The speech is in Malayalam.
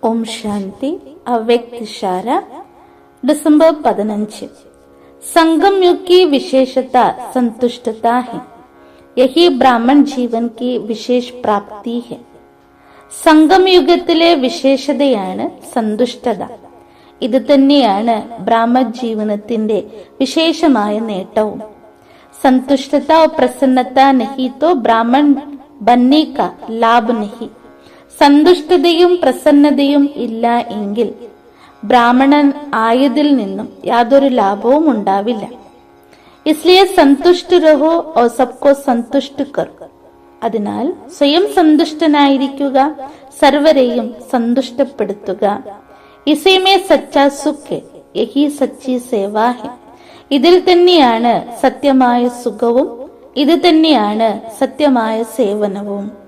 ओम शांति। अव्यक्त इशारा दिसंबर 15। संगम युग की विशेषता संतुष्टता है। यही ब्राह्मण जीवन की विशेष प्राप्ति है। സംഗം യുഗത്തിലെ വിശേഷതയാണ് സന്തുഷ്ടത. ഇത് തന്നെയാണ് ബ്രാഹ്മജീവനത്തിന്റെ വിശേഷമായ നേട്ടവും. संतुष्टता और प्रसन्नता नहीं तो ब्राह्मण बनने का लाभ नहीं. സന്തുഷ്ടതയും പ്രസന്നതയും ഇല്ല എങ്കിൽ ബ്രാഹ്മണൻ ആയതിൽ നിന്നും യാതൊരു ലാഭവും ഉണ്ടാവില്ല. इसलिए संतुष्ट रहो और सबको संतुष्ट करो. അതിനാൽ സ്വയം സന്തുഷ്ടനായിരിക്കുക, സർവരെയും സന്തുഷ്ടപ്പെടുത്തുക. ഇസേമേ സച്ചാ സുഖ്, യഹി സച്ചി സേവാ ഹെ. ഇതിൽ തന്നെയാണ് സത്യമായ സുഖവും ഇത് തന്നെയാണ് സത്യമായ സേവനവും.